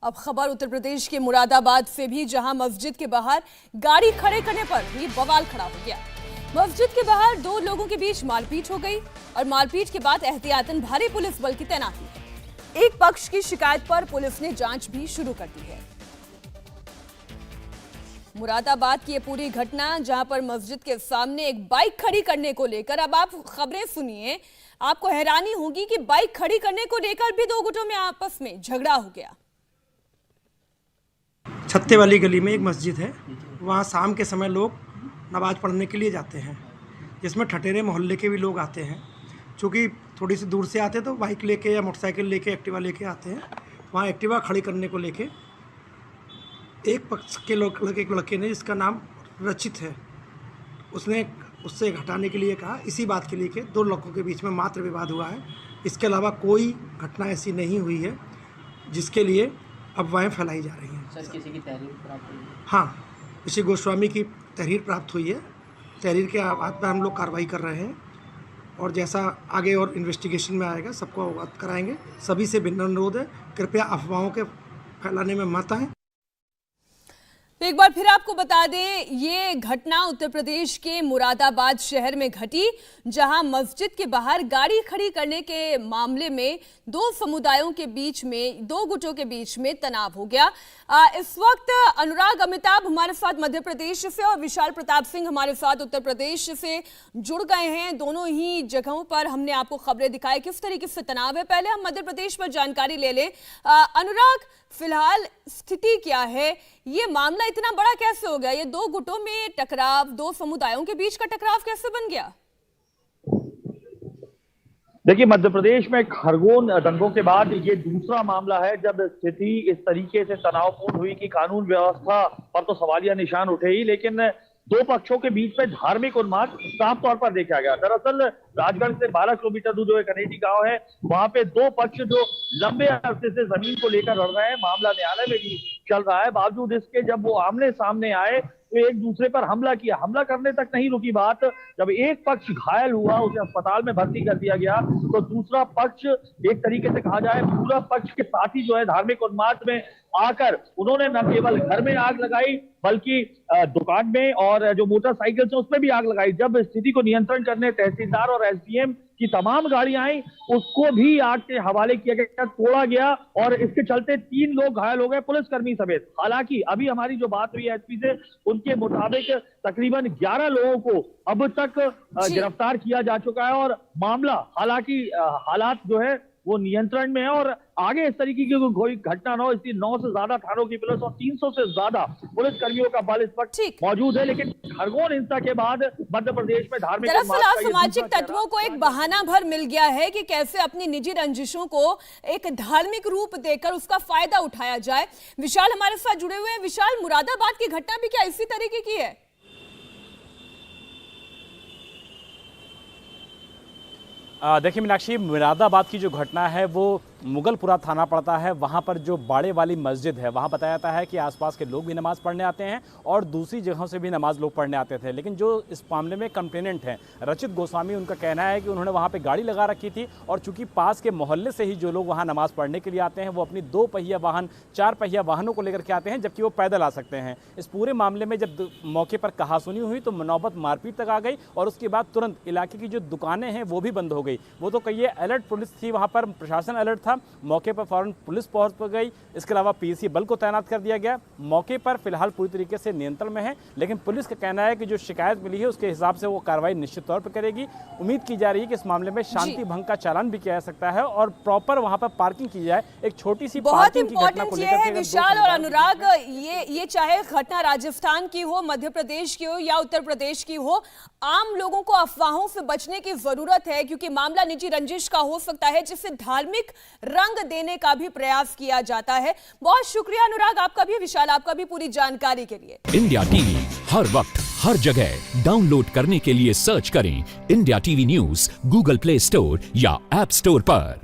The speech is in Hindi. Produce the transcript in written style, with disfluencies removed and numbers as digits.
अब खबर उत्तर प्रदेश के मुरादाबाद से भी, जहां मस्जिद के बाहर गाड़ी खड़े करने पर भी बवाल खड़ा हो गया। मस्जिद के बाहर दो लोगों के बीच मारपीट हो गई और मारपीट के बाद एहतियातन भारी पुलिस बल की तैनाती। एक पक्ष की शिकायत पर पुलिस ने जांच भी शुरू कर दी है। मुरादाबाद की ये पूरी घटना, जहां पर मस्जिद के सामने एक बाइक खड़ी करने को लेकर, अब आप खबरें सुनिए, आपको हैरानी होगी कि बाइक खड़ी करने को लेकर भी दो गुटों में आपस में झगड़ा हो गया। छत्ते वाली गली में एक मस्जिद है, वहाँ शाम के समय लोग नमाज पढ़ने के लिए जाते हैं, जिसमें ठठेरे मोहल्ले के भी लोग आते हैं। चूँकि थोड़ी सी दूर से आते तो बाइक लेके या मोटरसाइकिल लेके, एक्टिवा लेके आते हैं। वहाँ एक्टिवा खड़ी करने को लेके एक पक्ष के एक लड़के ने, जिसका नाम रचित है, उसने उससे हटाने के लिए कहा। इसी बात के लिए कि दो लोगों के बीच में मात्र विवाद हुआ है, इसके अलावा कोई घटना ऐसी नहीं हुई है जिसके लिए अफवाहें फैलाई जा रही हैं। सर, किसी की तहरीर प्राप्त हुई है? हाँ, ऋषि गोस्वामी की तहरीर प्राप्त हुई है। तहरीर के आधार पर हम लोग कार्रवाई कर रहे हैं और जैसा आगे और इन्वेस्टिगेशन में आएगा सबको अवगत कराएंगे। सभी से विनम्र अनुरोध है, कृपया अफवाहों के फैलाने में मत आएं। तो एक बार फिर आपको बता दें, ये घटना उत्तर प्रदेश के मुरादाबाद शहर में घटी, जहां मस्जिद के बाहर गाड़ी खड़ी करने के मामले में दो समुदायों के बीच में, दो गुटों के बीच में तनाव हो गया। इस वक्त अनुराग अमिताभ हमारे साथ मध्य प्रदेश से और विशाल प्रताप सिंह हमारे साथ उत्तर प्रदेश से जुड़ गए हैं। दोनों ही जगहों पर हमने आपको खबरें दिखाई किस तरीके से तनाव है। पहले हम मध्य प्रदेश पर जानकारी ले लें। अनुराग, फिलहाल स्थिति क्या है? ये मामला इतना बड़ा कैसे हो गया? ये दो गुटों में टकराव, दो समुदायों के बीच का टकराव कैसे बन गया? देखिए, मध्य प्रदेश में खरगोन दंगों के बाद ये दूसरा मामला है जब स्थिति इस तरीके से तनावपूर्ण हुई कि कानून व्यवस्था पर तो सवालिया निशान उठे ही, लेकिन दो पक्षों के बीच में धार्मिक उन्माद साफ तौर पर देखा गया। दरअसल राजगढ़ से 12 किलोमीटर दूर जो एक अनेठी गांव है, वहां पे दो पक्ष जो लंबे अरसे से जमीन को लेकर लड़ रहे हैं, मामला न्यायालय में भी चल रहा है। बावजूद इसके जब वो आमने सामने आए तो एक दूसरे पर हमला किया। हमला करने तक नहीं रुकी बात, जब एक पक्ष घायल हुआ, उसे अस्पताल में भर्ती कर दिया गया, तो दूसरा पक्ष, एक तरीके से कहा जाए पूरा पक्ष के साथी जो है, धार्मिक उन्माद में आकर उन्होंने न केवल घर में आग लगाई बल्कि दुकान में और जो मोटरसाइकिल से उसमें भी आग लगाई। जब स्थिति को नियंत्रण करने तहसीलदार और एसडीएम की तमाम गाड़ियां आई, उसको भी आग के हवाले किया गया, तोड़ा गया और इसके चलते 3 लोग घायल हो गए, पुलिसकर्मी समेत। हालांकि अभी हमारी जो बात हुई एसपी से, उनके मुताबिक तकरीबन 11 लोगों को अब तक गिरफ्तार किया जा चुका है और मामला, हालांकि हालात जो है वो नियंत्रण में है और आगे इस तरीके की कोई घटना न हो, इसलिए 9 से ज्यादा थानों की पुलिस और 300 से ज्यादा पुलिस कर्मियों का बल इस वक्त मौजूद है। लेकिन खरगोन हिंसा के बाद मध्य प्रदेश में धार्मिक, दरअसल असामाजिक तत्वों को एक बहाना भर मिल गया है कि कैसे अपनी निजी रंजिशों को एक धार्मिक रूप देकर उसका फायदा उठाया जाए। विशाल हमारे साथ जुड़े हुए हैं। विशाल, मुरादाबाद की घटना भी क्या इसी तरीके की है? देखिए मीनाक्षी, मुरादाबाद की जो घटना है वो मुगलपुरा थाना पड़ता है। वहाँ पर जो बाड़े वाली मस्जिद है, वहाँ बताया जाता है कि आसपास के लोग भी नमाज़ पढ़ने आते हैं और दूसरी जगहों से भी नमाज लोग पढ़ने आते थे। लेकिन जो इस मामले में कंप्लेनेंट हैं रचित गोस्वामी, उनका कहना है कि उन्होंने वहाँ पे गाड़ी लगा रखी थी और चूंकि पास के मोहल्ले से ही जो लोग वहाँ नमाज़ पढ़ने के लिए आते हैं, वो अपनी 2 पहिया वाहन, 4 पहिया वाहनों को लेकर के आते हैं, जबकि वो पैदल आ सकते हैं। इस पूरे मामले में जब मौके पर कहासुनी हुई तो नौबत मारपीट तक आ गई और उसके बाद तुरंत इलाके की जो दुकानें हैं वो भी बंद हो गई। वो तो कहिए अलर्ट पुलिस थी, वहाँ पर प्रशासन अलर्ट था, मौके पर फौरन पुलिस पहुंच गई। इसके अलावा पीएसी बल को तैनात कर दिया गया। मौके पर फिलहाल पूरी तरीके से नियंत्रण में है, लेकिन पुलिस का कहना है कि जो शिकायत मिली है उसके हिसाब से वो कार्रवाई निश्चित तौर पर करेगी। उम्मीद की जा रही है कि इस मामले में शांति भंग का चालान भी किया जा सकता है और प्रॉपर वहां पर पार्किंग की जाए। एक छोटी सी बहुत इंपॉर्टेंट ये है विशाल और अनुराग, ये चाहे घटना राजस्थान की हो, मध्य प्रदेश की हो या उत्तर प्रदेश की हो, आम लोगों को अफवाहों से बचने की जरूरत है, क्योंकि मामला निजी रंजिश का हो सकता है जिससे धार्मिक रंग देने का भी प्रयास किया जाता है। बहुत शुक्रिया अनुराग आपका भी, विशाल आपका भी पूरी जानकारी के लिए। इंडिया टीवी हर वक्त हर जगह डाउनलोड करने के लिए सर्च करें India TV news Google play store या ऐप स्टोर पर।